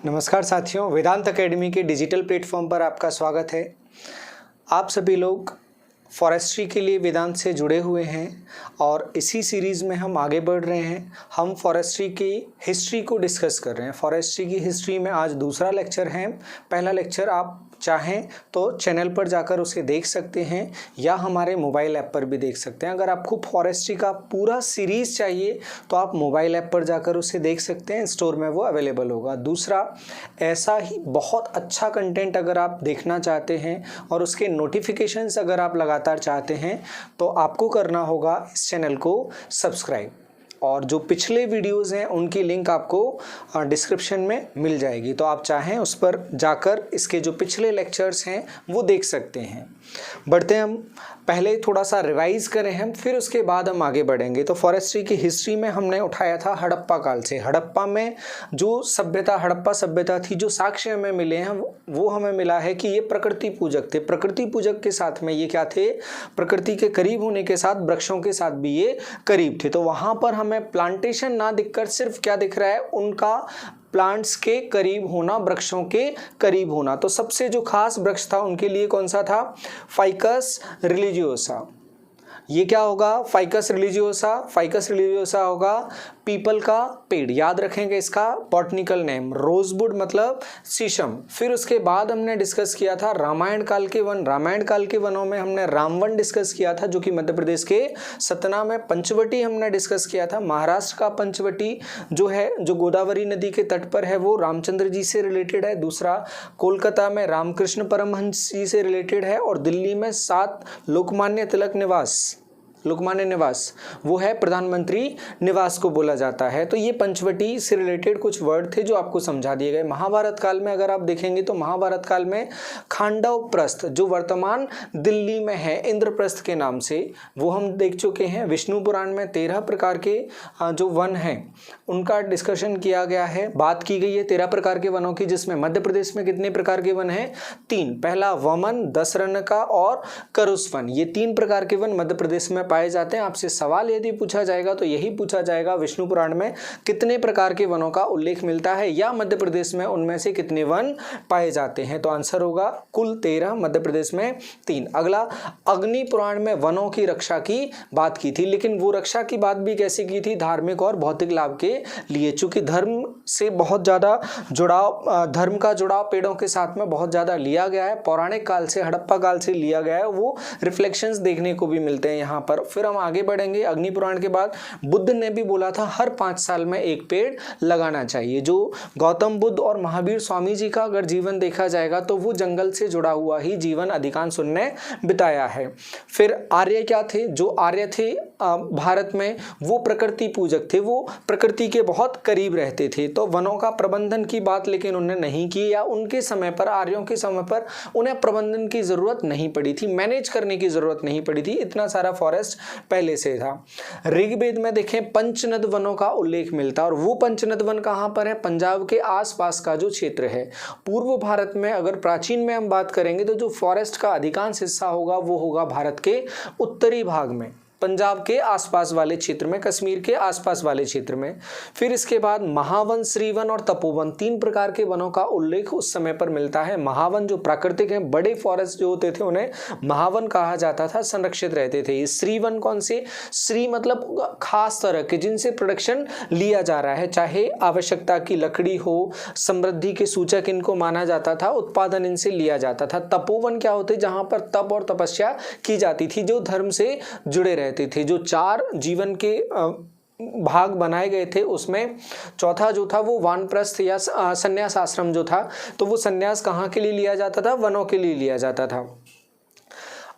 नमस्कार साथियों, वेदांत एकेडमी के डिजिटल प्लेटफॉर्म पर आपका स्वागत है। आप सभी लोग फॉरेस्ट्री के लिए वेदांत से जुड़े हुए हैं और इसी सीरीज़ में हम आगे बढ़ रहे हैं। हम फॉरेस्ट्री की हिस्ट्री को डिस्कस कर रहे हैं। फॉरेस्ट्री की हिस्ट्री में आज दूसरा लेक्चर है। पहला लेक्चर आप चाहें तो चैनल पर जाकर उसे देख सकते हैं या हमारे मोबाइल ऐप पर भी देख सकते हैं। अगर आपको फॉरेस्ट्री का पूरा सीरीज़ चाहिए तो आप मोबाइल ऐप पर जाकर उसे देख सकते हैं, स्टोर में वो अवेलेबल होगा। दूसरा, ऐसा ही बहुत अच्छा कंटेंट अगर आप देखना चाहते हैं और उसके नोटिफिकेशंस अगर आप लगातार चाहते हैं तो आपको करना होगा इस चैनल को सब्सक्राइब, और जो पिछले वीडियोस हैं उनकी लिंक आपको डिस्क्रिप्शन में मिल जाएगी, तो आप चाहें उस पर जाकर इसके जो पिछले लेक्चर्स हैं वो देख सकते हैं। बढ़ते हैं, हम पहले थोड़ा सा रिवाइज करें हम, फिर उसके बाद हम आगे बढ़ेंगे। तो फॉरेस्ट्री की हिस्ट्री में हमने उठाया था हड़प्पा काल से। हड़प्पा में जो सभ्यता, हड़प्पा सभ्यता थी, जो साक्ष्य हमें मिले हैं वो हमें मिला है कि ये प्रकृति पूजक थे। प्रकृति पूजक के साथ में ये क्या थे? प्रकृति के करीब होने के साथ वृक्षों के साथ भी ये करीब थे। तो वहाँ पर हमें प्लांटेशन ना दिखकर सिर्फ क्या दिख रहा है? उनका प्लांट्स के करीब होना, वृक्षों के करीब होना। तो सबसे जो खास वृक्ष था उनके लिए कौन सा था? Ficus religiosa. ये क्या होगा? Ficus religiosa. फाइकस रिलीजियोसा होगा पीपल का पेड़, याद रखेंगे इसका बॉटनिकल नेम। रोजवुड मतलब शीशम। फिर उसके बाद हमने डिस्कस किया था रामायण काल के वन। रामायण काल के वनों में हमने रामवन डिस्कस किया था, जो कि मध्य प्रदेश के सतना में। पंचवटी हमने डिस्कस किया था। महाराष्ट्र का पंचवटी जो है, जो गोदावरी नदी के तट पर है, वो रामचंद्र जी से रिलेटेड है। दूसरा, कोलकाता में रामकृष्ण परमहंस जी से रिलेटेड है। और दिल्ली में 7 लोकमान्य तिलक निवास, लोकमान्य निवास, वो है प्रधानमंत्री निवास को बोला जाता है। तो ये पंचवटी से रिलेटेड कुछ वर्ड थे जो आपको समझा दिए गए। महाभारत काल में अगर आप देखेंगे तो महाभारत काल में खांडव प्रस्थ, जो वर्तमान दिल्ली में है इंद्रप्रस्थ के नाम से, वो हम देख चुके हैं। विष्णु पुराण में 13 प्रकार के जो वन हैं उनका डिस्कशन किया गया है, बात की गई है 13 प्रकार के वनों की, जिसमें मध्य प्रदेश में कितने प्रकार के वन हैं? 3। पहला वमन, दसरनका और करुस वन। ये 3 प्रकार के वन मध्य प्रदेश में पाए जाते हैं। आपसे सवाल यदि पूछा जाएगा तो यही पूछा जाएगा, विष्णु पुराण में कितने प्रकार के वनों का उल्लेख मिलता है या मध्य प्रदेश में उनमें से कितने वन पाए जाते हैं? तो आंसर होगा कुल 13, मध्य प्रदेश में 3। अगला, अग्नि पुराण में वनों की रक्षा की बात की थी, लेकिन वो रक्षा की बात भी कैसे की थी? धार्मिक और भौतिक लाभ के लिए। चूंकि धर्म से बहुत ज्यादा जुड़ाव, धर्म का जुड़ाव पेड़ों के साथ में बहुत ज्यादा लिया गया है, पौराणिक काल से, हड़प्पा काल से लिया गया है, वो रिफ्लेक्शंस देखने को भी मिलते हैं यहाँ पर। फिर हम आगे बढ़ेंगे। अग्नि पुराण के बाद बुद्ध ने भी बोला था हर 5 साल में एक पेड़ लगाना चाहिए। जो गौतम बुद्ध और महावीर स्वामी जी का अगर जीवन देखा जाएगा तो वो जंगल से जुड़ा हुआ ही जीवन अधिकांश उनने बिताया है। फिर आर्य क्या थे? जो आर्य थे भारत में, वो प्रकृति पूजक थे, वो प्रकृति के बहुत करीब रहते थे। तो वनों का प्रबंधन की बात लेकिन उन्होंने नहीं की, या उनके समय पर, आर्यों के समय पर उन्हें प्रबंधन की जरूरत नहीं पड़ी थी, मैनेज करने की जरूरत नहीं पड़ी थी, इतना सारा फॉरेस्ट पहले से था। ऋग्वेद में देखें पंचनद वनों का उल्लेख मिलता है, और वो पंचनद वन कहां पर है? पंजाब के आसपास का जो क्षेत्र है। पूर्व भारत में अगर प्राचीन में हम बात करेंगे तो जो फॉरेस्ट का अधिकांश हिस्सा होगा वो होगा भारत के उत्तरी भाग में, पंजाब के आसपास वाले क्षेत्र में, कश्मीर के आसपास वाले क्षेत्र में। फिर इसके बाद महावन, श्रीवन और तपोवन, 3 प्रकार के वनों का उल्लेख उस समय पर मिलता है। महावन जो प्राकृतिक हैं, बड़े फॉरेस्ट जो होते थे उन्हें महावन कहा जाता था, संरक्षित रहते थे। श्रीवन कौन से? श्री मतलब खास तरह के, जिनसे प्रोडक्शन लिया जा रहा है, चाहे आवश्यकता की लकड़ी हो, समृद्धि के सूचक इनको माना जाता था, उत्पादन इनसे लिया जाता था। तपोवन क्या होते? जहां पर तप और तपस्या की जाती थी, जो धर्म से जुड़े रहते थे। जो 4 जीवन के भाग बनाए गए थे उसमें चौथा जो था वो वानप्रस्थ या संन्यास आश्रम जो था, तो वो संन्यास कहाँ के लिए लिया जाता था? वनों के लिए लिया जाता था।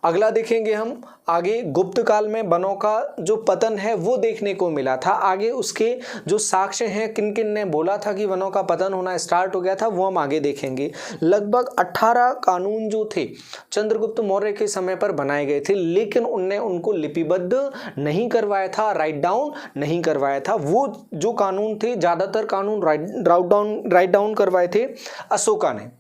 अगला देखेंगे हम आगे, गुप्त काल में वनों का जो पतन है वो देखने को मिला था। आगे उसके जो साक्ष्य हैं, किन किन ने बोला था कि वनों का पतन होना स्टार्ट हो गया था, वो हम आगे देखेंगे। लगभग 18 कानून जो थे चंद्रगुप्त मौर्य के समय पर बनाए गए थे, लेकिन उनने उनको लिपिबद्ध नहीं करवाया था, राइट डाउन नहीं करवाया था। वो जो कानून थे, ज्यादातर कानून राइट डाउन करवाए थे अशोका ने।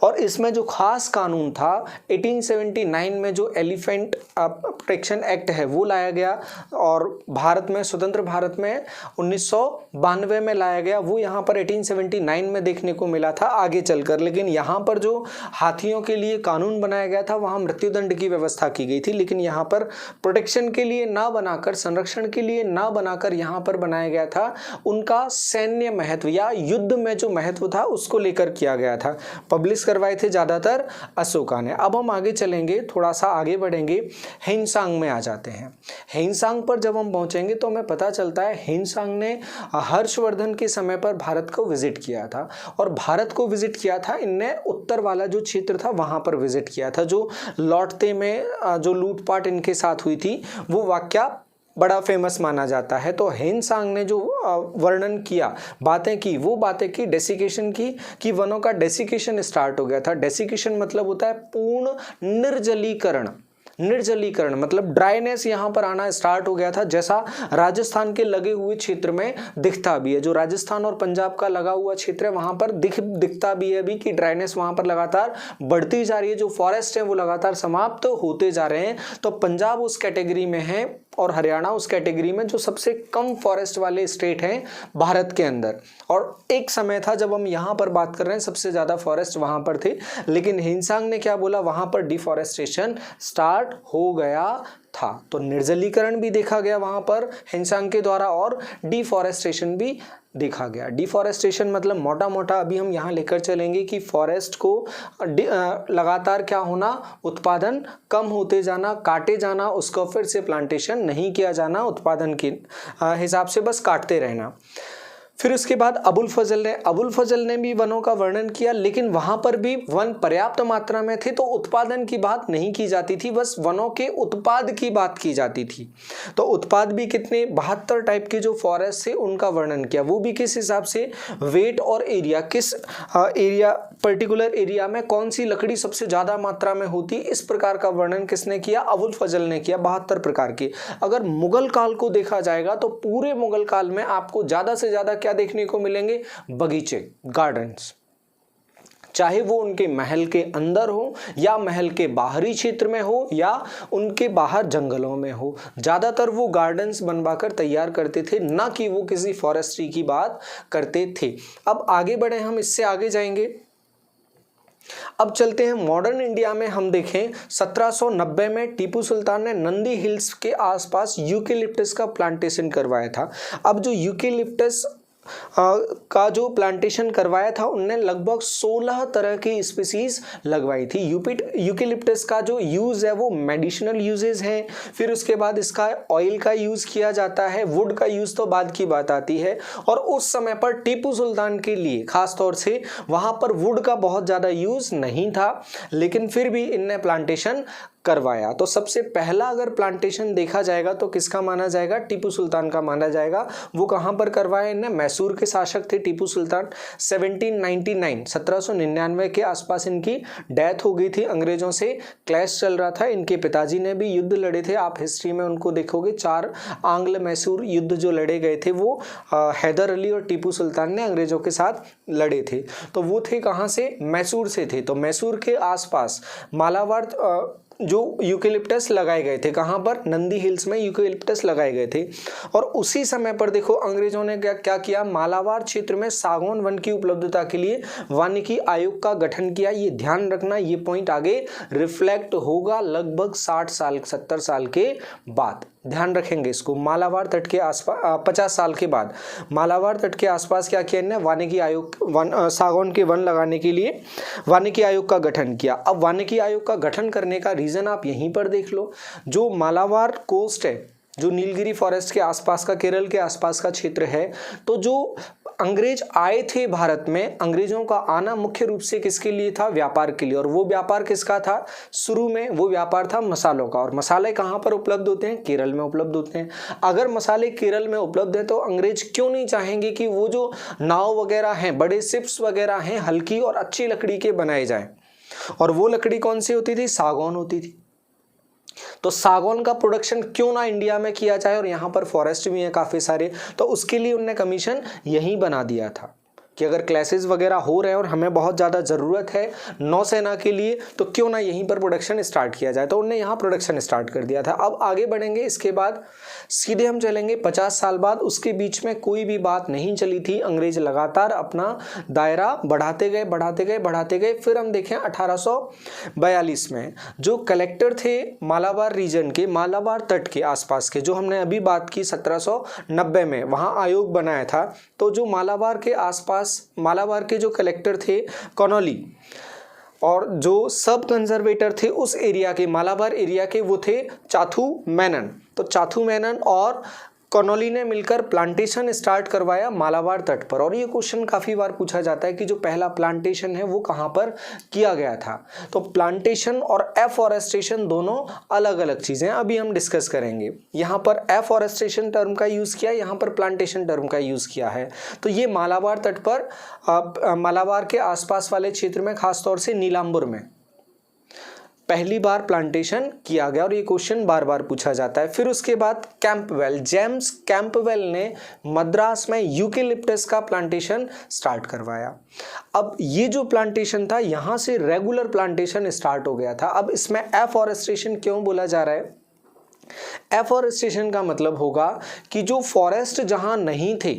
और इसमें जो खास कानून था 1879 में जो एलिफेंट प्रोटेक्शन एक्ट है वो लाया गया, और भारत में, स्वतंत्र भारत में 1992 में लाया गया। वो यहाँ पर 1879 में देखने को मिला था आगे चलकर, लेकिन यहाँ पर जो हाथियों के लिए कानून बनाया गया था वहाँ मृत्युदंड की व्यवस्था की गई थी, लेकिन यहाँ पर प्रोटेक्शन के लिए ना बनाकर, संरक्षण के लिए ना बनाकर यहाँ पर बनाया गया था उनका सैन्य महत्व या युद्ध में जो महत्व था उसको लेकर किया गया था। पब्लिश करवाए थे ज़्यादातर अशोका ने। अब हम आगे चलेंगे, थोड़ा सा आगे बढ़ेंगे, हेनसांग में आ जाते हैं। हेनसांग पर जब हम पहुंचेंगे तो हमें पता चलता है हेनसांग ने हर्षवर्धन के समय पर भारत को विजिट किया था, और भारत को विजिट किया था इनने उत्तर वाला जो क्षेत्र था वहां पर विजिट किया था। जो लौटते में जो लूटपाट इनके साथ हुई थी वो वाकया बड़ा फेमस माना जाता है। तो हेनसांग ने जो वर्णन किया, बातें की, वो बातें की डेसिकेशन की, कि वनों का डेसिकेशन स्टार्ट हो गया था। डेसिकेशन मतलब होता है पूर्ण निर्जलीकरण। निर्जलीकरण मतलब ड्राइनेस यहाँ पर आना स्टार्ट हो गया था, जैसा राजस्थान के लगे हुए क्षेत्र में दिखता भी है। जो राजस्थान और पंजाब का लगा हुआ क्षेत्र है वहाँ पर दिखता भी है कि ड्राइनेस वहाँ पर लगातार बढ़ती जा रही है। जो फॉरेस्ट है वो लगातार समाप्त होते जा रहे हैं। तो पंजाब उस कैटेगरी में है और हरियाणा उस कैटेगरी में जो सबसे कम फॉरेस्ट वाले स्टेट हैं भारत के अंदर। और एक समय था जब हम यहाँ पर बात कर रहे हैं सबसे ज़्यादा फॉरेस्ट वहाँ पर थे, लेकिन हेनसांग ने क्या बोला, वहाँ पर डिफॉरेस्टेशन स्टार्ट हो गया था। तो निर्जलीकरण भी देखा गया वहाँ पर हेनसांग के द्वारा, और डिफॉरेस्टेशन भी देखा गया। डिफॉरेस्टेशन मतलब मोटा मोटा अभी हम यहाँ लेकर चलेंगे कि फॉरेस्ट को लगातार क्या होना, उत्पादन कम होते जाना, काटे जाना, उसको फिर से प्लांटेशन नहीं किया जाना, उत्पादन के हिसाब से बस काटते रहना। फिर उसके बाद अबुल फजल ने भी वनों का वर्णन किया, लेकिन वहां पर भी वन पर्याप्त मात्रा में थे तो उत्पादन की बात नहीं की जाती थी, बस वनों के उत्पाद की बात की जाती थी। तो उत्पाद भी कितने, 72 टाइप के जो फॉरेस्ट थे उनका वर्णन किया, वो भी किस हिसाब से, वेट और एरिया, किस एरिया, पर्टिकुलर एरिया में कौन सी लकड़ी सबसे ज्यादा मात्रा में होती, इस प्रकार का वर्णन किसने किया, अबुल फजल ने किया, 72 प्रकार के। अगर मुगल काल को देखा जाएगा तो पूरे मुगल काल में आपको ज्यादा से ज्यादा क्या देखने को मिलेंगे, बगीचे, गार्डन्स, चाहे वो उनके महल के अंदर हो या महल के बाहरी क्षेत्र में हो या उनके बाहर जंगलों में हो, ज्यादातर वो गार्डन्स बनवाकर तैयार करते थे, ना कि वो किसी फॉरेस्ट्री की बात करते थे। अब आगे बढ़े, हम इससे आगे जाएंगे। अब चलते हैं मॉडर्न इंडिया में। हम देखें 1790 में टीपू सुल्तान ने नंदी हिल्स के आसपास यूकेलिप्टस का प्लांटेशन करवाया था। अब जो यूकेलिप्टस का जो प्लांटेशन करवाया था उनने लगभग 16 तरह की स्पीसीज लगवाई थी। यूकेलिप्टस का जो यूज है वो मेडिसिनल यूजेस है, फिर उसके बाद इसका ऑयल का यूज किया जाता है, वुड का यूज तो बाद की बात आती है। और उस समय पर टीपू सुल्तान के लिए खास तौर से वहां पर वुड का बहुत ज्यादा यूज नहीं था, लेकिन फिर भी इनने प्लांटेशन करवाया। तो सबसे पहला अगर प्लांटेशन देखा जाएगा तो किसका माना जाएगा, टीपू सुल्तान का माना जाएगा। वो कहां पर करवाया इन्हें, मैसूर के शासक थे टीपू सुल्तान। 1799 के आसपास इनकी डेथ हो गई थी, अंग्रेजों से क्लैश चल रहा था। इनके पिताजी ने भी युद्ध लड़े थे, आप हिस्ट्री में उनको देखोगे 4 आंग्ल मैसूर युद्ध जो लड़े गए थे वो हैदर अली और टीपू सुल्तान ने अंग्रेजों के साथ लड़े थे। तो वो थे कहां से, मैसूर से थे। तो मैसूर के आसपास मालाबार जो यूकेलिप्टस लगाए गए थे, कहां पर, नंदी हिल्स में यूकेलिप्टस लगाए गए थे। और उसी समय पर देखो अंग्रेजों ने क्या किया, मालाबार क्षेत्र में सागौन वन की उपलब्धता के लिए वानिकी आयोग का गठन किया। ये ध्यान रखना, ये पॉइंट आगे रिफ्लेक्ट होगा लगभग 60 साल 70 साल के बाद, ध्यान रखेंगे इसको। मालाबार तट के आसपास 50 साल के बाद मालाबार तट के आसपास क्या किया इन्होंने, वानिकी आयोग, सागौन के वन लगाने के लिए वानिकी आयोग का गठन किया। अब वानिकी आयोग का गठन करने का रीजन आप यहीं पर देख लो। जो मालाबार कोस्ट है, जो नीलगिरी फॉरेस्ट के आसपास का, केरल के आसपास का क्षेत्र है, तो जो अंग्रेज आए थे भारत में, अंग्रेजों का आना मुख्य रूप से किसके लिए था, व्यापार के लिए। और वो व्यापार किसका था, शुरू में वो व्यापार था मसालों का। और मसाले कहाँ पर उपलब्ध होते हैं, केरल में उपलब्ध होते हैं। अगर मसाले केरल में उपलब्ध हैं तो अंग्रेज क्यों नहीं चाहेंगे कि वो जो नाव वगैरह हैं, बड़े शिप्स वगैरह हैं, हल्की और अच्छी लकड़ी के बनाए जाए। और वो लकड़ी कौन सी होती थी, सागौन होती थी। तो सागौन का प्रोडक्शन क्यों ना इंडिया में किया जाए, और यहाँ पर फॉरेस्ट भी है काफी सारे, तो उसके लिए उनने कमीशन यही बना दिया था कि अगर क्लासेस वगैरह हो रहे हैं और हमें बहुत ज़्यादा ज़रूरत है नौसेना के लिए, तो क्यों ना यहीं पर प्रोडक्शन स्टार्ट किया जाए। तो उन्होंने यहाँ प्रोडक्शन स्टार्ट कर दिया था। अब आगे बढ़ेंगे, इसके बाद सीधे हम चलेंगे 50 साल बाद। उसके बीच में कोई भी बात नहीं चली थी, अंग्रेज लगातार अपना दायरा बढ़ाते गए बढ़ाते गए बढ़ाते गए। फिर हम देखें 1842 में जो कलेक्टर थे मालाबार रीजन के, मालाबार तट के आसपास के, जो हमने अभी बात की 1790 में वहाँ आयोग बनाया था, तो जो मालाबार के आसपास मालाबार के जो कलेक्टर थे कॉनोली, और जो सब कंजर्वेटर थे उस एरिया के, मालाबार एरिया के, वो थे चाथू मेनन। तो चाथू मेनन और कॉनोली ने मिलकर प्लांटेशन स्टार्ट करवाया मालाबार तट पर। और ये क्वेश्चन काफ़ी बार पूछा जाता है कि जो पहला प्लांटेशन है वो कहाँ पर किया गया था। तो प्लांटेशन और एफॉरेस्टेशन दोनों अलग अलग चीज़ें अभी हम डिस्कस करेंगे। यहाँ पर एफॉरेस्टेशन टर्म का यूज़ किया, यहाँ पर प्लांटेशन टर्म का यूज़ किया है। तो ये मालाबार तट पर, मालाबार के आसपास वाले क्षेत्र में, खासतौर से नीलांबुर में पहली बार प्लांटेशन किया गया, और ये क्वेश्चन बार बार पूछा जाता है। फिर उसके बाद कैंपवेल, जेम्स कैंपवेल ने मद्रास में यूकेलिप्टस का प्लांटेशन स्टार्ट करवाया। अब ये जो प्लांटेशन था, यहाँ से रेगुलर प्लांटेशन स्टार्ट हो गया था। अब इसमें एफॉरेस्टेशन क्यों बोला जा रहा है? एफॉरेस्टेशन का मतलब होगा कि जो फॉरेस्ट जहाँ नहीं थे,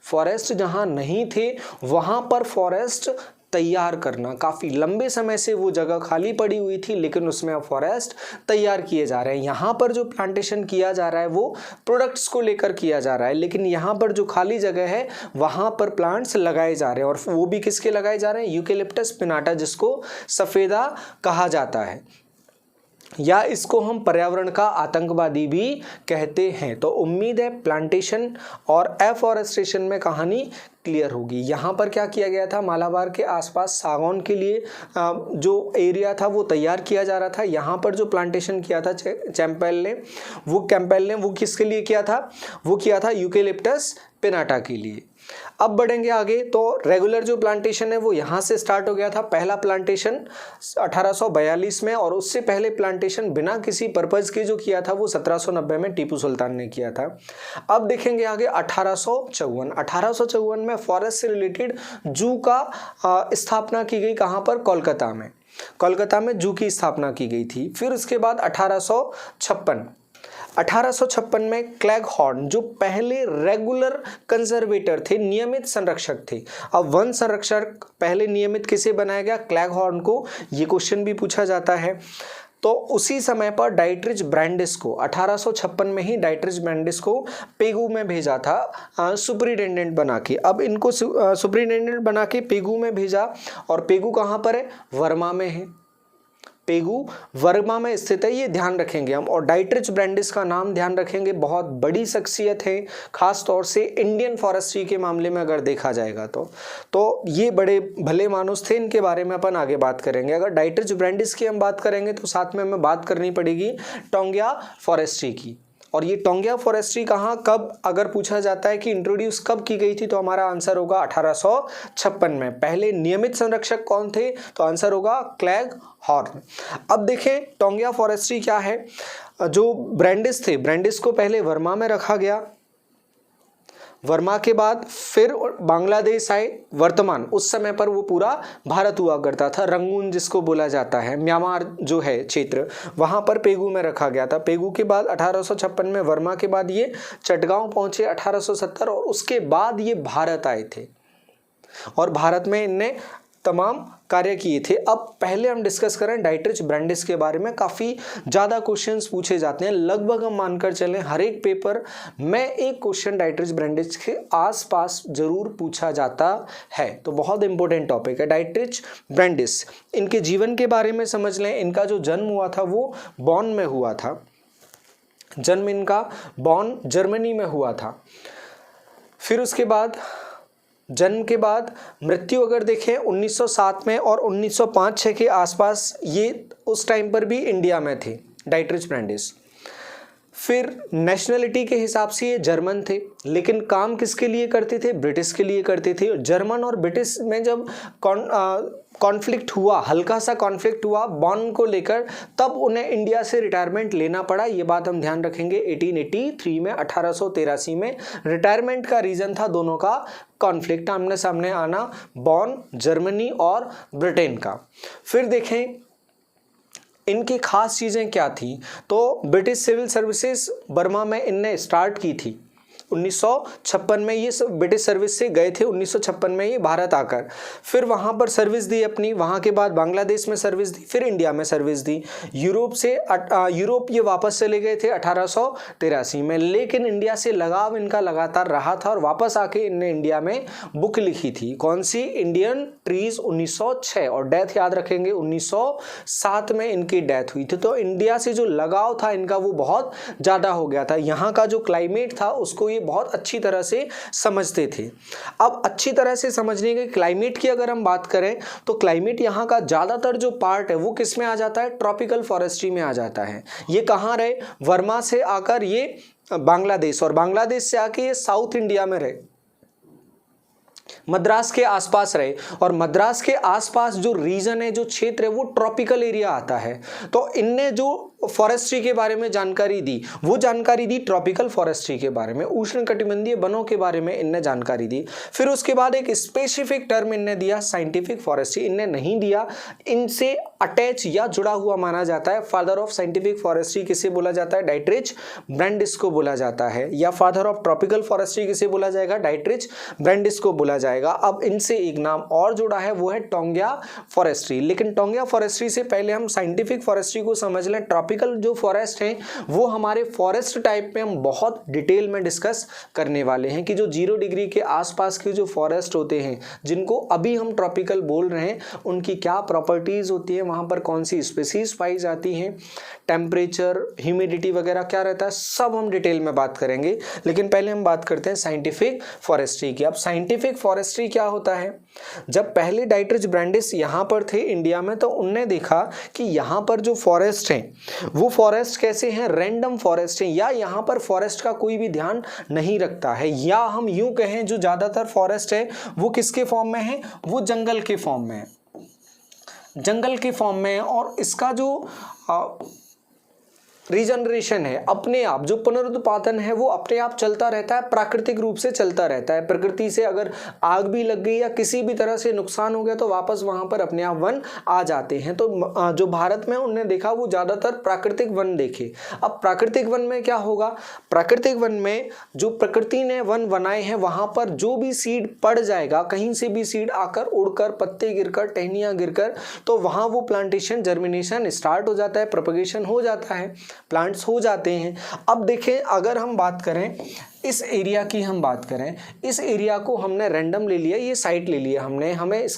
फॉरेस्ट जहाँ नहीं थे वहाँ पर फॉरेस्ट तैयार करना। काफ़ी लंबे समय से वो जगह खाली पड़ी हुई थी, लेकिन उसमें अब फॉरेस्ट तैयार किए जा रहे हैं। यहाँ पर जो प्लांटेशन किया जा रहा है वो प्रोडक्ट्स को लेकर किया जा रहा है, लेकिन यहाँ पर जो खाली जगह है वहाँ पर प्लांट्स लगाए जा रहे हैं। और वो भी किसके लगाए जा रहे हैं? यूकेलिप्टस पिनाटा, जिसको सफ़ेदा कहा जाता है, या इसको हम पर्यावरण का आतंकवादी भी कहते हैं। तो उम्मीद है प्लांटेशन और एफॉरेस्टेशन में कहानी क्लियर होगी। यहाँ पर क्या किया गया था? मालाबार के आसपास सागौन के लिए जो एरिया था वो तैयार किया जा रहा था। यहाँ पर जो प्लांटेशन किया था कैंपबेल ने वो किसके लिए किया था? वो किया था यूकेलिप्टस पिनाटा के लिए। अब बढ़ेंगे आगे, तो रेगुलर जो प्लांटेशन है वो यहाँ से स्टार्ट हो गया था। पहला प्लांटेशन 1842 में, और उससे पहले प्लांटेशन बिना किसी पर्पज़ के जो किया था वो 1790 में टीपू सुल्तान ने किया था। अब देखेंगे आगे 1854 में फॉरेस्ट से रिलेटेड जू का स्थापना की गई। कहाँ पर? कोलकाता में। कोलकाता में जू की स्थापना की गई थी। फिर उसके बाद 1856 में क्लैगहॉर्न, जो पहले रेगुलर कंजर्वेटर थे, नियमित संरक्षक थे। अब वन संरक्षक पहले नियमित किसे बनाया गया? क्लैगहॉर्न को। ये क्वेश्चन भी पूछा जाता है। तो उसी समय पर डाइट्रिच ब्रांडिस को 1856 में ही डाइट्रिच ब्रांडिस को पेगू में भेजा था सुपरिटेंडेंट बना के। अब इनको सुपरिटेंडेंट बना के पेगू में भेजा, और पेगू कहाँ पर है? वर्मा में है। पेगू वर्मा में स्थित है, ये ध्यान रखेंगे हम। और डाइट्रिच ब्रांडिस का नाम ध्यान रखेंगे, बहुत बड़ी शख्सियत है, खास तौर से इंडियन फॉरेस्ट्री के मामले में अगर देखा जाएगा तो ये बड़े भले मानुस थे। इनके बारे में अपन आगे बात करेंगे। अगर डाइट्रिच ब्रांडिस की हम बात करेंगे तो साथ में हमें बात करनी पड़ेगी टोंगिया फॉरेस्ट्री की। और ये टोंगिया फॉरेस्ट्री कहाँ, कब, अगर पूछा जाता है कि इंट्रोड्यूस कब की गई थी, तो हमारा आंसर होगा 1856 में। पहले नियमित संरक्षक कौन थे? तो आंसर होगा क्लैगहॉर्न। अब देखें टोंगिया फॉरेस्ट्री क्या है। जो ब्रांडिस थे, ब्रांडिस को पहले वर्मा में रखा गया। वर्मा के बाद फिर बांग्लादेश आए। वर्तमान उस समय पर वो पूरा भारत हुआ करता था, रंगून जिसको बोला जाता है, म्यांमार जो है क्षेत्र, वहाँ पर पेगू में रखा गया था। पेगू के बाद 1856 में वर्मा के बाद ये चटगांव पहुँचे 1870, और उसके बाद ये भारत आए थे, और भारत में इनने तमाम कार्य किए थे। अब पहले हम डिस्कस करें डाइट्रिच ब्रांडिस के बारे में। काफ़ी ज़्यादा क्वेश्चंस पूछे जाते हैं, लगभग हम मानकर चलें हर एक पेपर में एक क्वेश्चन डाइट्रिच ब्रांडिस के आसपास जरूर पूछा जाता है। तो बहुत इंपॉर्टेंट टॉपिक है डाइट्रिच ब्रांडिस। इनके जीवन के बारे में समझ लें। इनका जो जन्म हुआ था वो बॉन में हुआ था। जन्म इनका बॉन जर्मनी में हुआ था। फिर उसके बाद जन्म के बाद मृत्यु अगर देखें 1907 में, और 1905-06 के आसपास ये उस टाइम पर भी इंडिया में थे डाइट्रिच ब्रांडिस। फिर नेशनलिटी के हिसाब से ये जर्मन थे, लेकिन काम किसके लिए करते थे? ब्रिटिश के लिए करते थे। जर्मन और ब्रिटिश में जब कॉन्फ्लिक्ट हुआ, हल्का सा कॉन्फ्लिक्ट हुआ बॉन्ड को लेकर, तब उन्हें इंडिया से रिटायरमेंट लेना पड़ा। ये बात हम ध्यान रखेंगे। 1883 में 1883 में रिटायरमेंट का रीज़न था दोनों का कॉन्फ्लिक्ट, आमने सामने आना, बॉन्ड जर्मनी और ब्रिटेन का। फिर देखें इनकी खास चीज़ें क्या थी, तो ब्रिटिश सिविल सर्विसेज बर्मा में इनने स्टार्ट की थी 1956 में। ये सब ब्रिटिश सर्विस से गए थे 1956 में ये भारत आकर, फिर वहाँ पर सर्विस दी अपनी, वहाँ के बाद बांग्लादेश में सर्विस दी, फिर इंडिया में सर्विस दी। यूरोप ये वापस चले गए थे 1883 में, लेकिन इंडिया से लगाव इनका लगातार रहा था और वापस आके इनने इंडिया में बुक लिखी थी। कौन सी? इंडियन ट्रीज 1906, और डेथ याद रखेंगे 1907 में इनकी डेथ हुई थी। तो इंडिया से जो लगाव था इनका वो बहुत ज़्यादा हो गया था। यहाँ का जो क्लाइमेट था उसको बहुत अच्छी तरह से समझते थे। अब अच्छी तरह से समझने के क्लाइमेट की अगर हम बात करें तो क्लाइमेट यहाँ का ज़्यादातर जो पार्ट है वो किस में आ जाता है? ट्रॉपिकल फॉरेस्ट्री में आ जाता है। ये कहाँ रहे? वर्मा से आकर ये बांग्लादेश, और बांग्लादेश से आके ये साउथ इंडिया में रहे, मद्रास के आसपास रहे, और मद्रास के आसपास जो रीजन है, जो क्षेत्र है, वो ट्रॉपिकल एरिया आता है। तो इनने जो फॉरेस्ट्री के बारे में जानकारी दी, वो जानकारी दी ट्रॉपिकल फॉरेस्ट्री के बारे में, उष्णकटिबंधीय वनों के बारे में इनने जानकारी दी। फिर उसके बाद एक स्पेसिफिक टर्म इनने दिया, साइंटिफिक फॉरेस्ट्री। इनने नहीं दिया, इनसे अटैच या जुड़ा हुआ माना जाता है। फादर ऑफ साइंटिफिक फॉरेस्ट्री किसे बोला जाता है? डाइट्रिच ब्रैंडिस को बोला जाता है। या फादर ऑफ ट्रॉपिकल फॉरेस्ट्री किसे बोला जाएगा? डाइट्रिच ब्रैंडिस को बोला जाएगा। अब इनसे एक नाम और जुड़ा है, वो है टोंगिया फॉरेस्ट्री। लेकिन टोंगिया फॉरेस्ट्री से पहले हम साइंटिफिक फॉरेस्ट्री को समझ लें। ट्रॉपिकल जो फॉरेस्ट हैं वो हमारे फॉरेस्ट टाइप में हम बहुत डिटेल में डिस्कस करने वाले हैं कि जो 0 डिग्री के आसपास के जो फॉरेस्ट होते हैं, जिनको अभी हम ट्रॉपिकल बोल रहे हैं, उनकी क्या प्रॉपर्टीज होती है, वहां पर कौन सी स्पीसीज पाई जाती हैं, टेम्परेचर, ह्यूमिडिटी वगैरह क्या रहता है, सब हम डिटेल में बात करेंगे। लेकिन पहले हम बात करते हैं साइंटिफिक फॉरेस्ट्री की। अब साइंटिफिक फॉरेस्ट्री क्या होता है? जब पहले डाइट्रिच ब्रैंडिस यहाँ पर थे इंडिया में, तो उनने देखा कि यहाँ पर जो फॉरेस्ट हैं वो फॉरेस्ट कैसे हैं? रैंडम फॉरेस्ट हैं, या यहाँ पर फॉरेस्ट का कोई भी ध्यान नहीं रखता है, या हम यूं कहें जो ज़्यादातर फॉरेस्ट है वो किसके फॉर्म में है? वो जंगल के फॉर्म में है, जंगल के फॉर्म में है। और इसका जो रीजनरेशन है, अपने आप जो पुनरुत्पादन है वो अपने आप चलता रहता है, प्राकृतिक रूप से चलता रहता है। प्रकृति से अगर आग भी लग गई या किसी भी तरह से नुकसान हो गया तो वापस वहां पर अपने आप वन आ जाते हैं। तो जो भारत में उन्होंने देखा वो ज़्यादातर प्राकृतिक वन देखे। अब प्राकृतिक वन में क्या होगा? प्राकृतिक वन में जो प्रकृति ने वन बनाए हैं वहां पर जो भी सीड पड़ जाएगा, कहीं से भी सीड आकर उड़कर, पत्ते गिरकर, टहनियाँ गिरकर, तो वहां वो प्लांटेशन, जर्मिनेशन स्टार्ट हो जाता है, प्रोपगेशन हो जाता है, प्लांट्स हो जाते हैं। अब देखें, अगर हम बात करें इस एरिया की, हम बात करें इस एरिया को हमने रैंडम ले लिया, ये साइट ले लिया हमने, हमें इस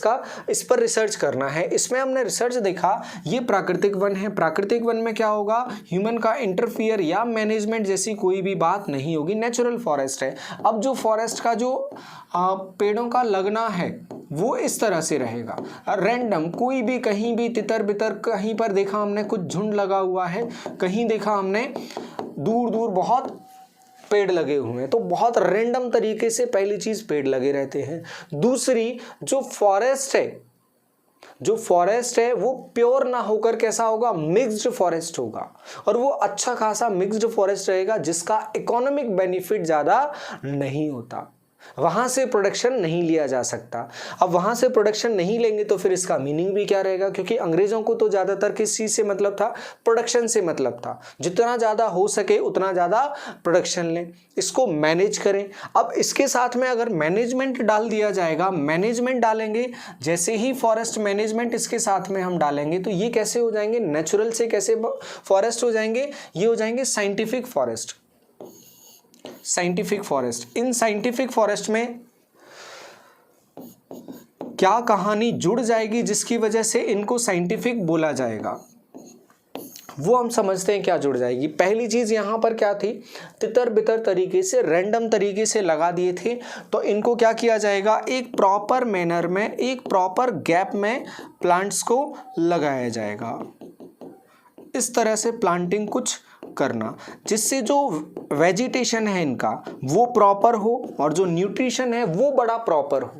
पर रिसर्च करना है। इसमें हमने रिसर्च देखा ये प्राकृतिक वन है। प्राकृतिक वन में क्या होगा? ह्यूमन का इंटरफियर या मैनेजमेंट जैसी कोई भी बात नहीं होगी, नेचुरल फॉरेस्ट है। अब जो फॉरेस्ट का जो पेड़ों का लगना है वो इस तरह से रहेगा, रैंडम, कोई भी कहीं भी तितर बितर, कहीं पर देखा हमने कुछ झुंड लगा हुआ है, कहीं देखा हमने दूर दूर बहुत पेड़ लगे हुए हैं, तो बहुत रैंडम तरीके से पहली चीज पेड़ लगे रहते हैं। दूसरी, जो फॉरेस्ट है वो प्योर ना होकर कैसा होगा? मिक्स्ड फॉरेस्ट होगा, और वो अच्छा खासा मिक्स्ड फॉरेस्ट रहेगा जिसका इकोनॉमिक बेनिफिट ज्यादा नहीं होता, वहां से प्रोडक्शन नहीं लिया जा सकता। अब वहां से प्रोडक्शन नहीं लेंगे तो फिर इसका मीनिंग भी क्या रहेगा? क्योंकि अंग्रेजों को तो ज्यादातर किस चीज से मतलब था? प्रोडक्शन से मतलब था, जितना ज्यादा हो सके उतना ज्यादा प्रोडक्शन लें, इसको मैनेज करें। अब इसके साथ में अगर मैनेजमेंट डाल दिया जाएगा, मैनेजमेंट डालेंगे, जैसे ही फॉरेस्ट मैनेजमेंट इसके साथ में हम डालेंगे तो ये कैसे हो जाएंगे? नेचुरल से कैसे फॉरेस्ट हो जाएंगे? ये हो जाएंगे scientific forest. Scientific forest, in scientific forest में क्या कहानी जुड़ जाएगी जिसकी वजह से इनको साइंटिफिक बोला जाएगा, वो हम समझते हैं क्या जुड़ जाएगी। पहली चीज यहां पर क्या थी? तितर बितर तरीके से, रैंडम तरीके से लगा दिए थे, तो इनको क्या किया जाएगा? एक प्रॉपर मैनर में, एक प्रॉपर गैप में प्लांट्स को लगाया जाएगा। इस तरह से प्लांटिंग कुछ करना जिससे जो वेजिटेशन है इनका वो प्रॉपर हो और जो न्यूट्रिशन है वो बड़ा प्रॉपर हो,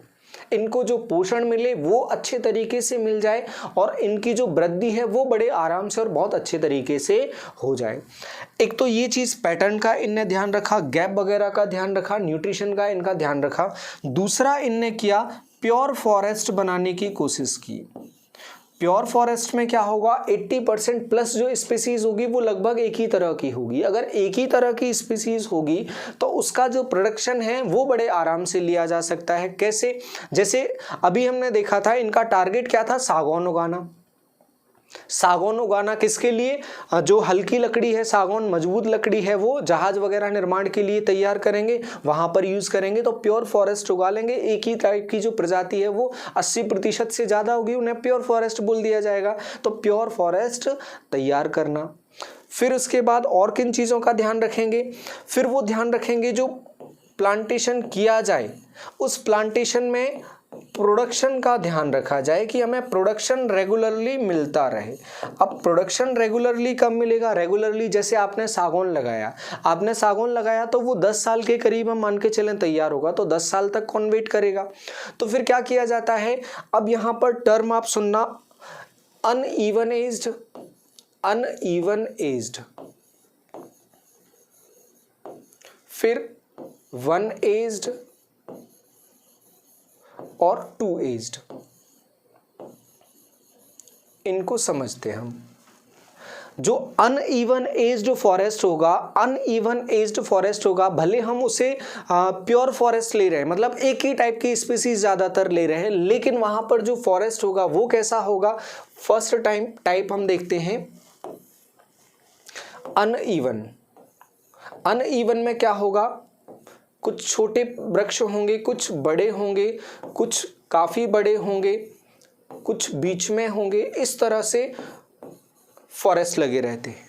इनको जो पोषण मिले वो अच्छे तरीके से मिल जाए और इनकी जो वृद्धि है वो बड़े आराम से और बहुत अच्छे तरीके से हो जाए। एक तो ये चीज़ पैटर्न का इनने ध्यान रखा, गैप वगैरह का ध्यान रखा, न्यूट्रिशन का इनका ध्यान रखा। दूसरा इनने किया, प्योर फॉरेस्ट बनाने की कोशिश की। प्योर फॉरेस्ट में क्या होगा, 80% प्लस जो स्पीसीज होगी वो लगभग एक ही तरह की होगी। अगर एक ही तरह की स्पीसीज होगी तो उसका जो प्रोडक्शन है वो बड़े आराम से लिया जा सकता है। कैसे, जैसे अभी हमने देखा था इनका टारगेट क्या था, सागौन उगाना। सागौन उगाना किसके लिए, जो हल्की लकड़ी है, सागौन मजबूत लकड़ी है, वो जहाज वगैरह निर्माण के लिए तैयार करेंगे, वहां पर यूज करेंगे। तो प्योर फॉरेस्ट उगा लेंगे, एक ही टाइप की जो प्रजाति है वो 80% से ज्यादा होगी, उन्हें प्योर फॉरेस्ट बोल दिया जाएगा। तो प्योर फॉरेस्ट तैयार करना। फिर उसके बाद और किन चीजों का ध्यान रखेंगे, फिर वो ध्यान रखेंगे जो प्लांटेशन किया जाए उस प्लांटेशन में प्रोडक्शन का ध्यान रखा जाए कि हमें प्रोडक्शन रेगुलरली मिलता रहे। अब प्रोडक्शन रेगुलरली कब मिलेगा, रेगुलरली जैसे आपने सागौन लगाया तो वो 10 साल के करीब हम मान के चलें तैयार होगा, तो 10 साल तक कौन वेट करेगा। तो फिर क्या किया जाता है, अब यहाँ पर टर्म आप सुनना, अनइवन एज्ड, फिर वन एज्ड और टू एज्ड, इनको समझते हम। जो अनइवन एज्ड फॉरेस्ट होगा, भले हम उसे प्योर फॉरेस्ट ले रहे हैं, मतलब एक ही टाइप की स्पीसीज ज्यादातर ले रहे हैं, लेकिन वहां पर जो फॉरेस्ट होगा वो कैसा होगा। फर्स्ट टाइप हम देखते हैं अनइवन में क्या होगा, कुछ छोटे वृक्ष होंगे, कुछ बड़े होंगे, कुछ काफी बड़े होंगे, कुछ बीच में होंगे, इस तरह से फॉरेस्ट लगे रहते हैं।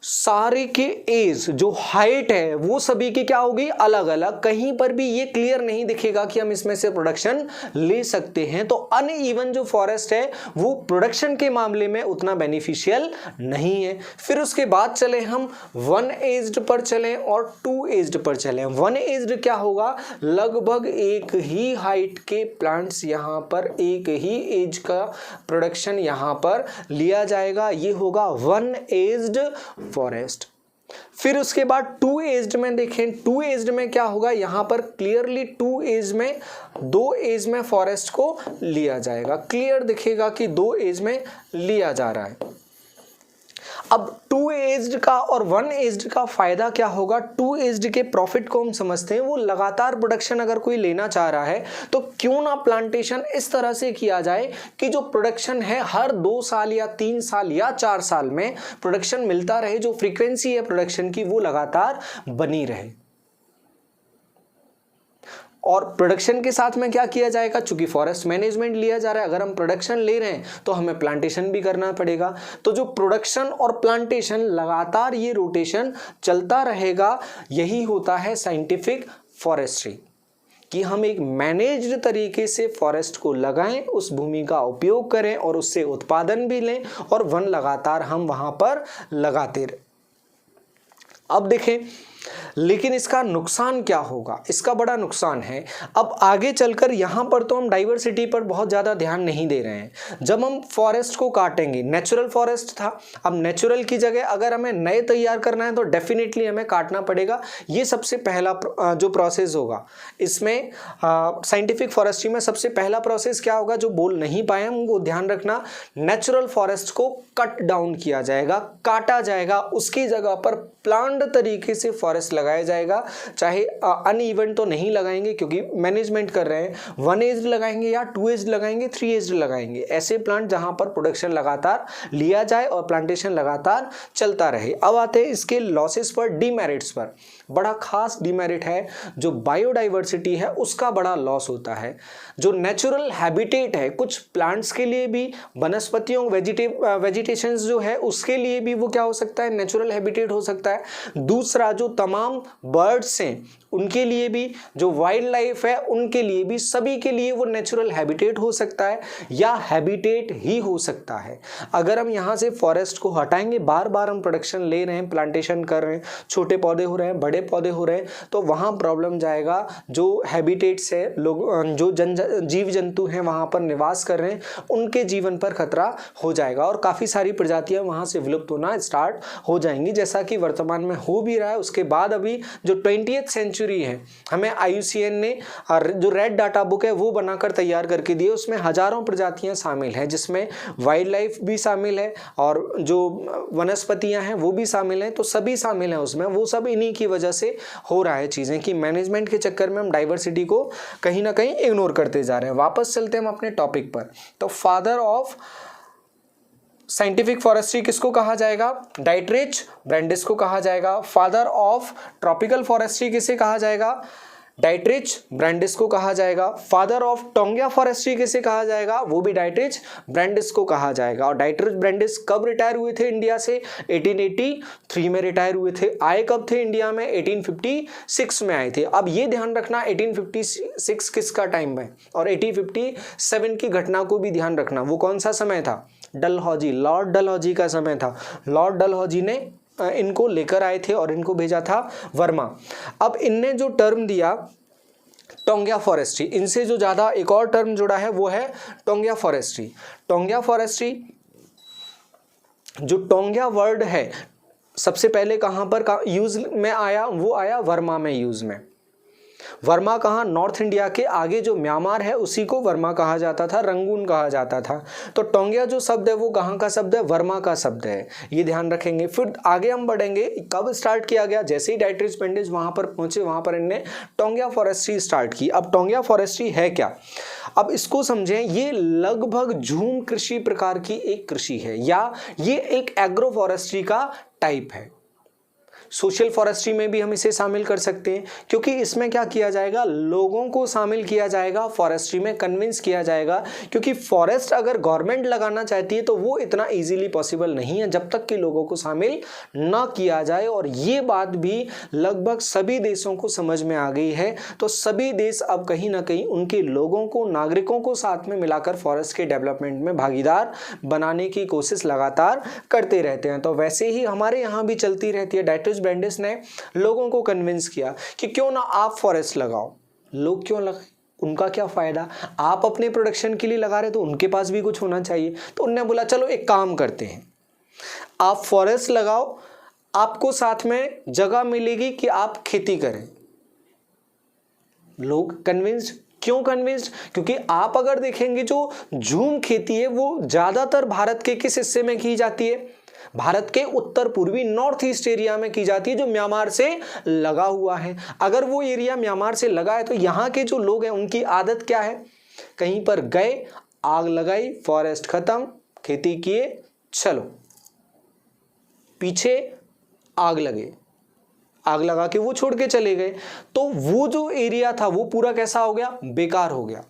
सारे के एज जो हाइट है वो सभी की क्या होगी, अलग अलग, कहीं पर भी ये क्लियर नहीं दिखेगा कि हम इसमें से प्रोडक्शन ले सकते हैं। तो अनइवन जो फॉरेस्ट है वो प्रोडक्शन के मामले में उतना बेनिफिशियल नहीं है। फिर उसके बाद चले हम वन एज्ड पर चलें और टू एज्ड पर चलें। वन एज्ड क्या होगा, लगभग एक ही हाइट के प्लांट्स यहाँ पर, एक ही एज का प्रोडक्शन यहाँ पर लिया जाएगा, ये होगा वन एज्ड फॉरेस्ट। फिर उसके बाद टू एज्ड में देखें, टू एज्ड में क्या होगा, यहां पर क्लियरली टू एज में, 2 एज में फॉरेस्ट को लिया जाएगा, क्लियर दिखेगा कि 2 एज में लिया जा रहा है। अब टू एज्ड का और वन एज्ड का फायदा क्या होगा, टू एज्ड के प्रॉफिट को हम समझते हैं। वो लगातार प्रोडक्शन अगर कोई लेना चाह रहा है तो क्यों ना प्लांटेशन इस तरह से किया जाए कि जो प्रोडक्शन है हर 2 साल या 3 साल या 4 साल में प्रोडक्शन मिलता रहे, जो फ्रीक्वेंसी है प्रोडक्शन की वो लगातार बनी रहे। और प्रोडक्शन के साथ में क्या किया जाएगा, चूंकि फॉरेस्ट मैनेजमेंट लिया जा रहा है, अगर हम प्रोडक्शन ले रहे हैं तो हमें प्लांटेशन भी करना पड़ेगा। तो जो प्रोडक्शन और प्लांटेशन लगातार ये रोटेशन चलता रहेगा, यही होता है साइंटिफिक फॉरेस्ट्री, कि हम एक मैनेज्ड तरीके से फॉरेस्ट को लगाएं, उस भूमि का उपयोग करें और उससे उत्पादन भी लें और वन लगातार हम वहां पर लगाते रहें। अब देखें, लेकिन इसका नुकसान क्या होगा, इसका बड़ा नुकसान है। अब आगे चलकर यहां पर तो हम डाइवर्सिटी पर बहुत ज्यादा ध्यान नहीं दे रहे हैं। जब हम फॉरेस्ट को काटेंगे, नेचुरल फॉरेस्ट था, अब नेचुरल की जगह अगर हमें नए तैयार करना है तो डेफिनेटली हमें काटना पड़ेगा। ये सबसे पहला जो प्रोसेस होगा इसमें, साइंटिफिक फॉरेस्ट्री में सबसे पहला प्रोसेस क्या होगा, जो बोल नहीं पाए हम वो ध्यान रखना, नेचुरल फॉरेस्ट को कट डाउन किया जाएगा, काटा जाएगा, उसकी जगह पर प्लान्ड तरीके से फॉरेस्ट लगाया जाएगा। चाहे अनइवन तो नहीं लगाएंगे क्योंकि मैनेजमेंट कर रहे हैं, वन एज्ड लगाएंगे या टू एज्ड लगाएंगे, 3 एज्ड लगाएंगे, ऐसे प्लांट जहां पर प्रोडक्शन लगातार लिया जाए और प्लांटेशन लगातार चलता रहे। अब आते हैं इसके लॉसेस पर, डीमेरिट्स पर। बड़ा खास डीमेरिट है, जो बायोडाइवर्सिटी है उसका बड़ा लॉस होता है। जो नेचुरल हैबिटेट है, कुछ प्लांट्स के लिए भी, वनस्पतियों वेजिटेशंस जो है उसके लिए भी वो क्या हो सकता है, नेचुरल हैबिटेट हो सकता है। दूसरा जो तमाम बर्ड्स हैं उनके लिए भी, जो वाइल्ड लाइफ है उनके लिए भी, सभी के लिए वो नेचुरल हैबिटेट हो सकता है या हैबिटेट ही हो सकता है। अगर हम यहाँ से फॉरेस्ट को हटाएंगे, बार बार हम प्रोडक्शन ले रहे हैं, प्लांटेशन कर रहे हैं, छोटे पौधे हो रहे हैं, बड़े पौधे हो रहे हैं, तो वहाँ प्रॉब्लम जाएगा। जो हैबिटेट्स है, लोग जो जीव जंतु हैं वहाँ पर निवास कर रहे हैं, उनके जीवन पर खतरा हो जाएगा और काफ़ी सारी प्रजातियाँ वहाँ से विलुप्त होना स्टार्ट हो जाएंगी, जैसा कि वर्तमान में हो भी रहा है। उसके बाद अभी जो 20th सेंचुरी है, हमें IUCN ने जो रेड डाटा बुक है वो बनाकर तैयार करके दी है। उसमें हजारों प्रजातियां शामिल हैं, जिसमें वाइल्ड लाइफ भी शामिल है और जो वनस्पतियां हैं वो भी शामिल हैं, तो सभी शामिल हैं उसमें। वो सब इन्हीं की वजह से हो रहा है चीज़ें कि मैनेजमेंट के चक्कर में हम डाइवर्सिटी को कहीं ना कहीं इग्नोर करते जा रहे हैं। वापस चलते हैं हम अपने टॉपिक पर। तो फादर ऑफ साइंटिफिक फॉरेस्ट्री किसको कहा जाएगा? डाइटरेच ब्रैंडिस को कहा जाएगा। फादर ऑफ ट्रॉपिकल फॉरेस्ट्री किसे कहा जाएगा? डाइटरेच ब्रैंडिस को कहा जाएगा। फादर ऑफ टोंगिया फॉरेस्ट्री किसे कहा जाएगा? वो भी डाइटरेच ब्रैंडिस को कहा जाएगा। और डाइटरेच ब्रैंडिस कब रिटायर हुए थे इंडिया से? 1883 में रिटायर हुए थे। आए कब थे इंडिया में? 1856 में आए थे। अब ये ध्यान रखना 1856 किसका टाइम है और 1857 की घटना को भी ध्यान रखना। वो कौन सा समय था? डलहौजी, लॉर्ड डलहौजी का समय था। लॉर्ड डलहौजी ने इनको लेकर आए थे और इनको भेजा था वर्मा। अब इनने जो टर्म दिया टोंगिया फॉरेस्ट्री, इनसे जो ज़्यादा एक और टर्म जुड़ा है वो है टोंगिया फॉरेस्ट्री। टोंगिया फॉरेस्ट्री, जो टोंगिया वर्ड है, सबसे पहले कहाँ पर यूज में आया? वो आया वर्मा में यूज में। वर्मा कहाँ? नॉर्थ इंडिया के आगे जो म्यांमार है उसी को वर्मा कहा जाता था, रंगून कहा जाता था। तो टोंगिया जो शब्द है वो कहाँ का शब्द है? वर्मा का शब्द है, ये ध्यान रखेंगे। फिर आगे हम बढ़ेंगे, कब स्टार्ट किया गया? जैसे ही डाइटरेच ब्रैंडिस वहाँ पर पहुँचे, वहाँ पर इनने टोंगिया फॉरेस्ट्री स्टार्ट की। अब टोंगिया फॉरेस्ट्री है क्या? अब इसको समझें, ये लगभग झूम कृषि प्रकार की एक कृषि है या ये एक एग्रो फॉरेस्ट्री का टाइप है। सोशल फॉरेस्ट्री में भी हम इसे शामिल कर सकते हैं, क्योंकि इसमें क्या किया जाएगा? लोगों को शामिल किया जाएगा फॉरेस्ट्री में, कन्विंस किया जाएगा। क्योंकि फॉरेस्ट अगर गवर्नमेंट लगाना चाहती है तो वो इतना इजीली पॉसिबल नहीं है जब तक कि लोगों को शामिल ना किया जाए। और ये बात भी लगभग सभी देशों को समझ में आ गई है। तो सभी देश अब कहीं ना कहीं उनके लोगों को, नागरिकों को साथ में मिलाकर फॉरेस्ट के डेवलपमेंट में भागीदार बनाने की कोशिश लगातार करते रहते हैं। तो वैसे ही हमारे यहाँ भी चलती रहती है। डाइटरेच ब्रैंडिस ने लोगों को कन्विंस किया कि क्यों ना आप फॉरेस्ट लगाओ। लोग क्यों लगाए? उनका क्या फायदा? आप अपने प्रोडक्शन के लिए लगा रहे तो उनके पास भी कुछ होना चाहिए। तो उन्होंने बोला चलो एक काम करते हैं, आप फॉरेस्ट लगाओ, आपको साथ में जगह मिलेगी कि आप खेती करें। लोग कन्विंस्ड। क्यों कन्विंस्ड? क्योंकि आप अगर देखेंगे जो झूम खेती है वो ज्यादातर भारत के किस हिस्से में की जाती है? भारत के उत्तर पूर्वी नॉर्थ ईस्ट एरिया में की जाती है, जो म्यांमार से लगा हुआ है। अगर वो एरिया म्यांमार से लगा है तो यहाँ के जो लोग हैं उनकी आदत क्या है? कहीं पर गए, आग लगाई, फॉरेस्ट खत्म, खेती किए, चलो पीछे आग लगे, आग लगा के वो छोड़ के चले गए। तो वो जो एरिया था वो पूरा कैसा हो गया? बेकार हो गया।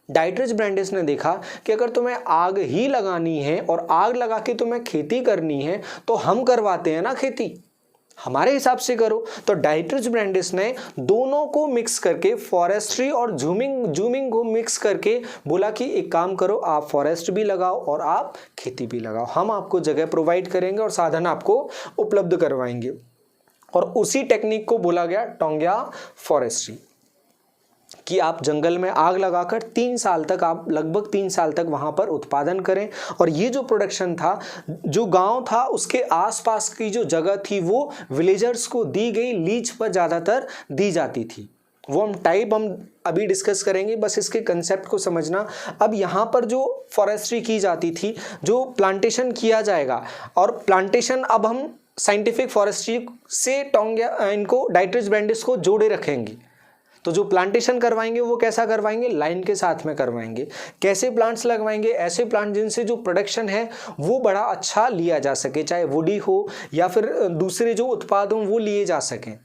डाइटरेच ब्रैंडिस ने देखा कि अगर तुम्हें आग ही लगानी है और आग लगा के तुम्हें खेती करनी है तो हम करवाते हैं ना खेती, हमारे हिसाब से करो। तो डाइटरेच ब्रैंडिस ने दोनों को मिक्स करके, फॉरेस्ट्री और जूमिंग को मिक्स करके बोला कि एक काम करो, आप फॉरेस्ट भी लगाओ और आप खेती भी लगाओ, हम आपको जगह प्रोवाइड करेंगे और साधन आपको उपलब्ध करवाएंगे। और उसी टेक्निक को बोला गया टोंगिया फॉरेस्ट्री, कि आप जंगल में आग लगाकर 3 साल तक, आप लगभग 3 साल तक वहां पर उत्पादन करें। और ये जो प्रोडक्शन था, जो गांव था उसके आसपास की जो जगह थी वो विलेजर्स को दी गई, लीज पर ज़्यादातर दी जाती थी। वो हम अभी डिस्कस करेंगे, बस इसके कंसेप्ट को समझना। अब यहाँ पर जो फॉरेस्ट्री की जाती थी, जो प्लांटेशन किया जाएगा, और प्लांटेशन अब हम साइंटिफिक फॉरेस्ट्री से टोंगिया, इनको डाइटरेच ब्रैंडिस को जोड़े रखेंगे। तो जो प्लांटेशन करवाएंगे वो कैसा करवाएंगे? लाइन के साथ में करवाएंगे। कैसे प्लांट्स लगवाएंगे? ऐसे प्लांट जिनसे जो प्रोडक्शन है वो बड़ा अच्छा लिया जा सके, चाहे वुडी हो या फिर दूसरे जो उत्पाद हों वो लिए जा सकें।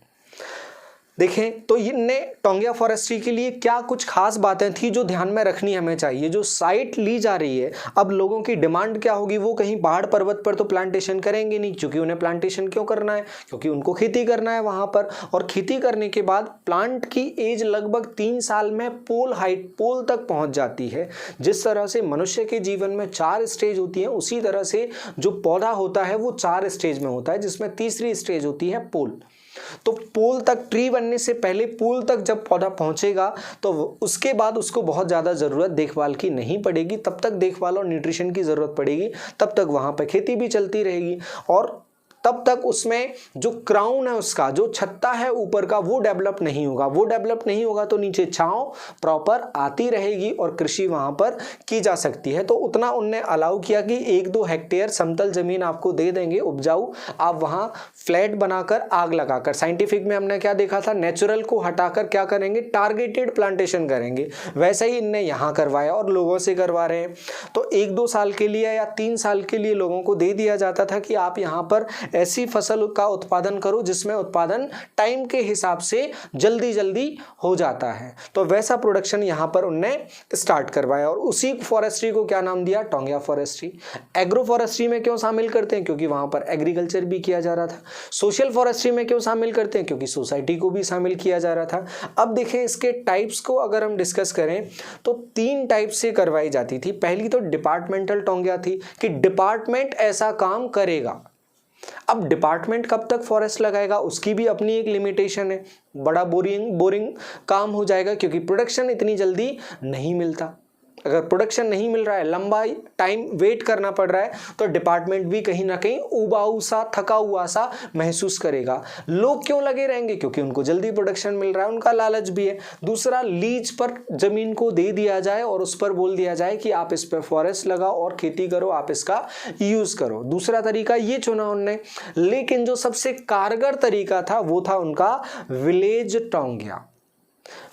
देखें तो इनने टोंगिया फॉरेस्ट्री के लिए क्या कुछ खास बातें थी जो ध्यान में रखनी हमें चाहिए। जो साइट ली जा रही है, अब लोगों की डिमांड क्या होगी, वो कहीं पहाड़ पर्वत पर तो प्लांटेशन करेंगे नहीं, क्योंकि उन्हें प्लांटेशन क्यों करना है, क्योंकि उनको खेती करना है वहां पर। और खेती करने के बाद प्लांट की एज लगभग 3 साल में पोल हाइट, पोल तक पहुंच जाती है। जिस तरह से मनुष्य के जीवन में 4 स्टेज होती है, उसी तरह से जो पौधा होता है वो 4 स्टेज में होता है, जिसमें तीसरी स्टेज होती है पोल। तो पोल तक, ट्री बनने से पहले पोल तक जब पौधा पहुंचेगा तो उसके बाद उसको बहुत ज़्यादा ज़रूरत देखभाल की नहीं पड़ेगी। तब तक देखभाल और न्यूट्रिशन की ज़रूरत पड़ेगी, तब तक वहाँ पर खेती भी चलती रहेगी। और तब तक उसमें जो क्राउन है, उसका जो छत्ता है ऊपर का, वो डेवलप नहीं होगा। वो डेवलप नहीं होगा तो नीचे छांव प्रॉपर आती रहेगी और कृषि वहां पर की जा सकती है। तो उतना उनने अलाउ किया कि 1-2 हेक्टेयर समतल जमीन आपको दे देंगे उपजाऊ, आप वहां फ्लैट बनाकर आग लगाकर, साइंटिफिक में हमने क्या देखा था, नेचुरल को हटाकर क्या करेंगे, टारगेटेड प्लांटेशन करेंगे। वैसे ही इनने यहाँ करवाया और लोगों से करवा रहे हैं। तो 1-2 साल के लिए या 3 साल के लिए लोगों को दे दिया जाता था कि आप यहाँ पर ऐसी फसल का उत्पादन करो जिसमें उत्पादन टाइम के हिसाब से जल्दी जल्दी हो जाता है। तो वैसा प्रोडक्शन यहाँ पर उनने स्टार्ट करवाया और उसी फॉरेस्ट्री को क्या नाम दिया, टोंगिया फॉरेस्ट्री। एग्रो फॉरेस्ट्री में क्यों शामिल करते हैं, क्योंकि वहां पर एग्रीकल्चर भी किया जा रहा था। सोशल फॉरेस्ट्री में क्यों शामिल करते हैं, क्योंकि सोसाइटी को भी शामिल किया जा रहा था। अब देखें इसके टाइप्स को अगर हम डिस्कस करें तो 3 टाइप से करवाई जाती थी। पहली तो डिपार्टमेंटल टोंगिया थी कि डिपार्टमेंट ऐसा काम करेगा। अब डिपार्टमेंट कब तक फॉरेस्ट लगाएगा, उसकी भी अपनी एक लिमिटेशन है। बड़ा बोरिंग काम हो जाएगा, क्योंकि प्रोडक्शन इतनी जल्दी नहीं मिलता। अगर प्रोडक्शन नहीं मिल रहा है, लंबा टाइम वेट करना पड़ रहा है, तो डिपार्टमेंट भी कहीं ना कहीं उबाऊ सा, थका हुआ सा महसूस करेगा। लोग क्यों लगे रहेंगे, क्योंकि उनको जल्दी प्रोडक्शन मिल रहा है, उनका लालच भी है। दूसरा, लीज पर जमीन को दे दिया जाए और उस पर बोल दिया जाए कि आप इस पर फॉरेस्ट लगाओ और खेती करो, आप इसका यूज करो। दूसरा तरीका ये चुना उनने। लेकिन जो सबसे कारगर तरीका था वो था उनका विलेज टोंगिया।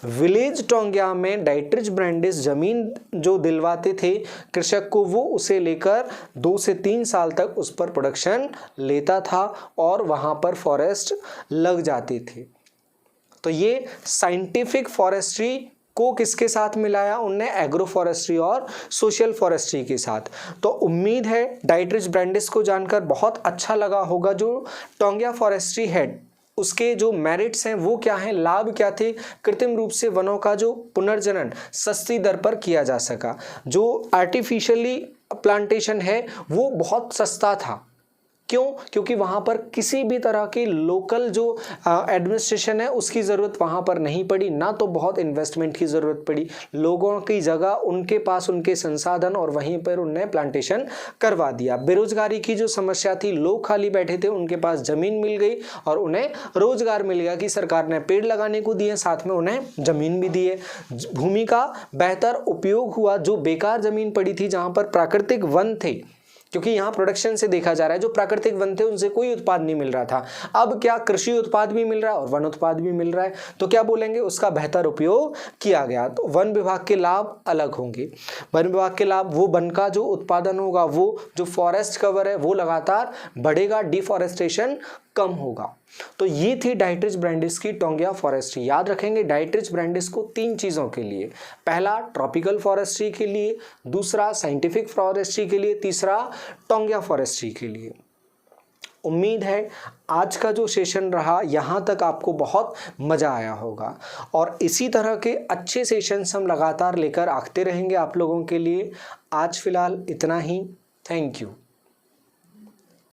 विलेज टोंगिया में डाइट्रिच ब्रांडिस जमीन जो दिलवाते थे कृषक को, वो उसे लेकर 2 से 3 साल तक उस पर प्रोडक्शन लेता था और वहां पर फॉरेस्ट लग जाते थे। तो ये साइंटिफिक फॉरेस्ट्री को किसके साथ मिलाया उनने, एग्रो फॉरेस्ट्री और सोशल फॉरेस्ट्री के साथ। तो उम्मीद है डाइट्रिच ब्रांडिस को जानकर बहुत अच्छा लगा होगा। जो टोंगिया फॉरेस्ट्री है उसके जो मेरिट्स हैं वो क्या हैं, लाभ क्या थे। कृत्रिम रूप से वनों का जो पुनर्जनन सस्ती दर पर किया जा सका। जो आर्टिफिशियली प्लांटेशन है वो बहुत सस्ता था। क्यों, क्योंकि वहाँ पर किसी भी तरह की लोकल जो एडमिनिस्ट्रेशन है उसकी ज़रूरत वहाँ पर नहीं पड़ी, ना तो बहुत इन्वेस्टमेंट की ज़रूरत पड़ी। लोगों की जगह उनके पास उनके संसाधन और वहीं पर उन्होंने प्लांटेशन करवा दिया। बेरोजगारी की जो समस्या थी, लोग खाली बैठे थे, उनके पास ज़मीन मिल गई और उन्हें रोजगार मिल गया कि सरकार ने पेड़ लगाने को दिए, साथ में उन्हें ज़मीन भी दी है। भूमि का बेहतर उपयोग हुआ। जो बेकार ज़मीन पड़ी थी, जहाँ पर प्राकृतिक वन थे, क्योंकि यहाँ प्रोडक्शन से देखा जा रहा है जो प्राकृतिक वन थे उनसे कोई उत्पाद नहीं मिल रहा था, अब क्या कृषि उत्पाद भी मिल रहा है और वन उत्पाद भी मिल रहा है, तो क्या बोलेंगे, उसका बेहतर उपयोग किया गया। तो वन विभाग के लाभ अलग होंगे। वन विभाग के लाभ, वो वन का जो उत्पादन होगा, वो जो फॉरेस्ट कवर है वो लगातार बढ़ेगा, डिफॉरेस्टेशन कम होगा। तो ये थी डाइट्रिच ब्रांडिस की टोंगिया फॉरेस्ट्री। याद रखेंगे डाइट्रिच ब्रांडिस को 3 चीज़ों के लिए, पहला ट्रॉपिकल फॉरेस्ट्री के लिए, दूसरा साइंटिफिक फॉरेस्ट्री के लिए, तीसरा टोंगिया फॉरेस्ट्री के लिए। उम्मीद है आज का जो सेशन रहा यहाँ तक आपको बहुत मज़ा आया होगा और इसी तरह के अच्छे सेशंस हम लगातार लेकर आते रहेंगे आप लोगों के लिए। आज फिलहाल इतना ही। Thank you.